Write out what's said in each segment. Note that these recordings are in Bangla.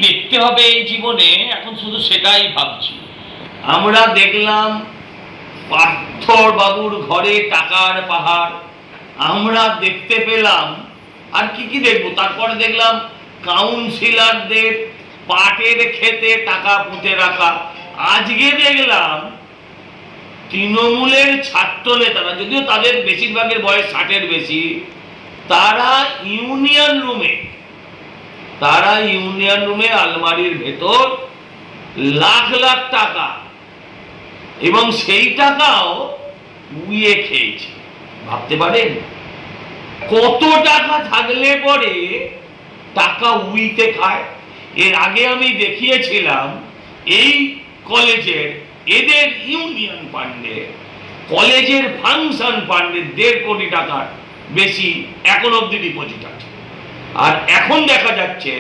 দেখতে হবে এই জীবনে, এখন শুধু সেটাই ভাবছি। আমরা দেখলাম পার্থর বাবুর ঘরে টাকার পাহাড়, আমরা দেখতে পেলাম। আর কি কি দেখবো? তারপরে দেখলাম কাউন্সিলরদের পাটের খেতে টাকা পুঁতে রাখা। আজকে দেখলাম তৃণমূলের ছাত্র নেতারা, যদিও তাদের বেশিরভাগের বয়স 60-এর বেশি, তারা ইউনিয়ন রুমে আলমারির ভেতর লাখ লাখ টাকা, এবং সেই টাকাও উইয়ে খেয়েছে। ভাবতে পারেন কত টাকা থাকলে পরে টাকা উইতে খায়। এর আগে আমি দেখিয়েছিলাম এই কলেজের, এদের ইউনিয়ন ফান্ডে, কলেজের ফাংশন ফান্ডে 1.5 কোটি টাকার বেশি এখন অব্দি ডিপোজিট আছে। আর এখন দেখা যাচ্ছে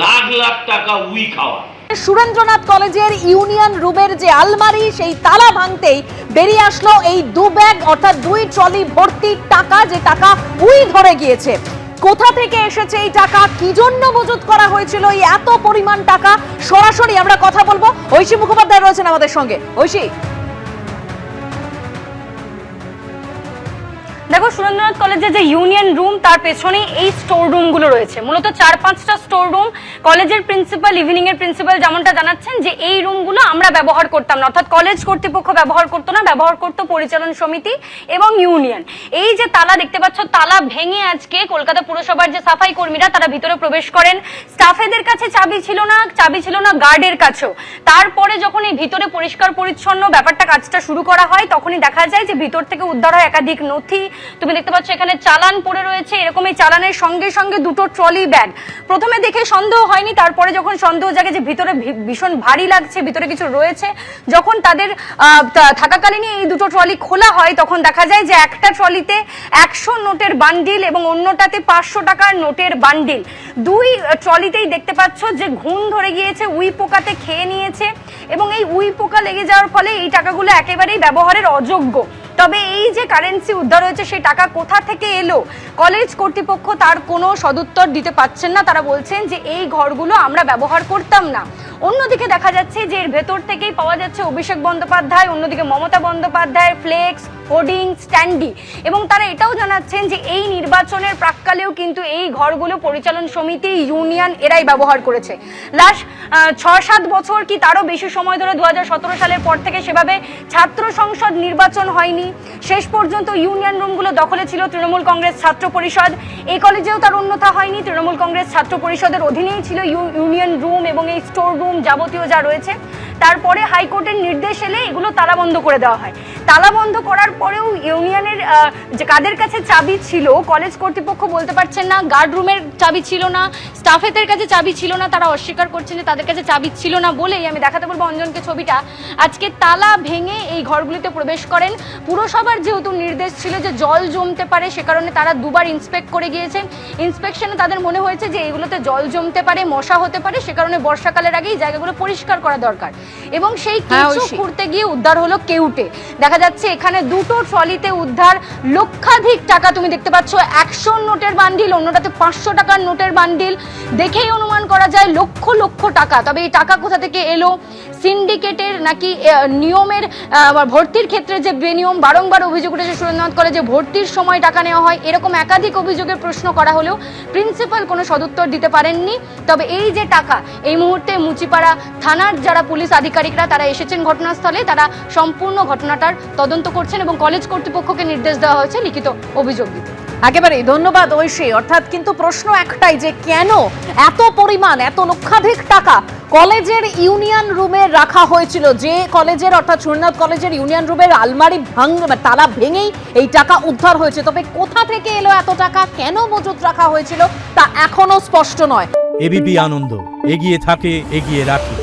লাখ লাখ টাকা উই খাওয়া। সুরেন্দ্রনাথ কলেজের ইউনিয়ন রুমের যে আলমারি, সেই তালা ভাঙতেই বেরিয়ে আসলো এই 2 ব্যাগ অর্থাৎ 2 ট্রলি ভর্তি টাকা, যে টাকা উই ধরে গিয়েছে। কোথা থেকে এসেছে এই টাকা, কি জন্য মজুত করা হয়েছিল এই এত পরিমাণ টাকা, সরাসরি আমরা কথা বলবো। ঐশী মুখোপাধ্যায় রয়েছেন আমাদের সঙ্গে। ঐশী, দেখো, সুরেন্দ্রনাথ কলেজে যে ইউনিয়ন রুম, তার পেছনেই এই স্টোর রুমগুলো রয়েছে। মূলত 4-5টা স্টোর রুম। কলেজের প্রিন্সিপাল, ইভিনিং এর প্রিন্সিপাল যেমনটা জানাচ্ছেন যে এই রুমগুলো আমরা ব্যবহার করতাম না, অর্থাৎ কলেজ কর্তৃপক্ষ ব্যবহার করতো না, ব্যবহার করতো পরিচালন সমিতি এবং ইউনিয়ন। এই যে তালা দেখতে পাচ্ছ, তালা ভেঙে আজকে কলকাতা পুরসভার যে সাফাই কর্মীরা তারা ভিতরে প্রবেশ করেন। স্টাফেদের কাছে চাবি ছিল না গার্ডের কাছেও। তারপরে যখন এই ভিতরে পরিষ্কার পরিচ্ছন্ন ব্যাপারটা, কাজটা শুরু করা হয়, তখনই দেখা যায় যে ভিতর থেকে উদ্ধার হয় একাধিক নথি। তুমি দেখতে পাচ্ছ এখানে চালান পড়ে রয়েছে, এরকম এই চালানের সঙ্গে সঙ্গে 2টো ট্রলি ব্যাগ। প্রথমে দেখে সন্দেহ হয়নি, তারপরে যখন সন্দেহ জাগে যে ভিতরে ভীষণ ভারী লাগছে, ভিতরে কিছু রয়েছে, যখন তাদের থাকাকালীনই এই 2টো ট্রলি খোলা হয়, তখন দেখা যায় যে একটা ট্রলিতে 100 নোটের বান্ডিল এবং অন্যটাতে 500 টাকার নোটের বান্ডিল। 2 ট্রলিতেই দেখতে পাচ্ছ যে ঘুণ ধরে গিয়েছে, উই পোকাতে খেয়ে নিয়েছে, এবং এই উই পোকা লেগে যাওয়ার ফলে এই টাকাগুলো একেবারেই ব্যবহারের অযোগ্য। তবে এই যে কারেন্সি উদ্ধার হয়েছে, সেই টাকা কোথা থেকে এলো, কলেজ কর্তৃপক্ষ তার কোনো সদুত্তর দিতে পারছেন না। তারা বলছেন যে এই ঘরগুলো আমরা ব্যবহার করতাম না। অন্যদিকে দেখা যাচ্ছে যে এর ভেতর থেকেই পাওয়া যাচ্ছে অভিষেক বন্দ্যোপাধ্যায়, অন্যদিকে Mamata Bandyopadhyay flex, hoarding, standee, এবং তারা এটাও জানাচ্ছেন যে এই নির্বাচনের প্রাক্কালেও কিন্তু এই ঘরগুলো পরিচালন সমিতি, ইউনিয়ন এরাই ব্যবহার করেছে। লাস্ট 6-7 বছর কি তারও বেশি সময় ধরে 2017 সালের পর থেকে সেভাবে ছাত্র সংসদ নির্বাচন হয়নি। শেষ পর্যন্ত ইউনিয়ন রুমগুলো দখলে ছিল তৃণমূল কংগ্রেস ছাত্র পরিষদ। এই কলেজেও তার অন্যথা হয়নি, তৃণমূল কংগ্রেস ছাত্র পরিষদের অধীনেই ছিল ইউনিয়ন রুম এবং এই স্টোর রুম যাবতীয় যা রয়েছে। তারপরে হাইকোর্টের নির্দেশ এলে এগুলো তালাবন্ধ করে দেওয়া হয়। তালাবন্ধ করার পরেও ইউনিয়নের যে কাদের কাছে চাবি ছিল, কলেজ কর্তৃপক্ষ বলতে পারছেন না। গার্ড রুমের চাবি ছিল না, স্টাফেদের কাছে চাবি ছিল না, তারা অস্বীকার করছেন যে তাদের কাছে চাবি ছিল না বলেই, আমি দেখাতে বলবো অঞ্জনকে ছবিটা, আজকে তালা ভেঙে এই ঘরগুলিতে প্রবেশ করেন। পুরসভার যেহেতু নির্দেশ ছিল যে জল জমতে পারে, সে কারণে তারা 2বার ইন্সপেক্ট করে গিয়েছেন। ইন্সপেকশনে তাদের মনে হয়েছে যে এগুলোতে জল জমতে পারে, মশা হতে পারে, সে কারণে বর্ষাকালের আগেই জায়গাগুলো পরিষ্কার করা দরকার। এবং সেই কেঁচো খুঁড়তে গিয়ে উদ্ধার হলো কেউটে। দেখা যাচ্ছে এখানে 2টো ট্রলিতে উদ্ধার লক্ষাধিক টাকা। তুমি দেখতে পাচ্ছ 100 নোটের বান্ডিল, অন্যটাতে 500 টাকার নোটের বান্ডিল। দেখেই অনুমান করা যায় লক্ষ লক্ষ টাকা। তবে এই টাকা কোথা থেকে এলো, সিন্ডিকেটের নাকি নিয়মের ভর্তির ক্ষেত্রে যে বেনিয়ম, বারংবার অভিযোগ উঠেছে সুরেন্দ্রনাথ কলেজে ভর্তির সময় টাকা নেওয়া হয়, এরকম একাধিক অভিযোগের প্রশ্ন করা হলেও প্রিন্সিপাল কোনো সদুত্তর দিতে পারেননি। তবে এই যে টাকা, এই মুহূর্তে মুচিপাড়া থানার যারা পুলিশ আধিকারিকরা তারা এসেছেন ঘটনাস্থলে, তারা সম্পূর্ণ ঘটনাটার তদন্ত করছেন এবং কলেজ কর্তৃপক্ষকে নির্দেশ দেওয়া হয়েছে লিখিত অভিযোগ দিতে। একেবারেই ধন্যবাদ ঐশী। অর্থাৎ কিন্তু প্রশ্ন একটাই, যে কেন এত পরিমাণ, এত লক্ষাধিক টাকা কলেজের ইউনিয়ন রুমে রাখা হয়েছিল, যে কলেজের অর্থাৎ সুরেন্দ্রনাথ কলেজের ইউনিয়ন রুমের আলমারি তালা ভেঙেই এই টাকা উদ্ধার হয়েছে। তবে কোথা থেকে এলো এত টাকা, কেন মজুত রাখা হয়েছিল, তা এখনো স্পষ্ট নয়। এবিপি আনন্দ, এগিয়ে থাকে, এগিয়ে রাখে।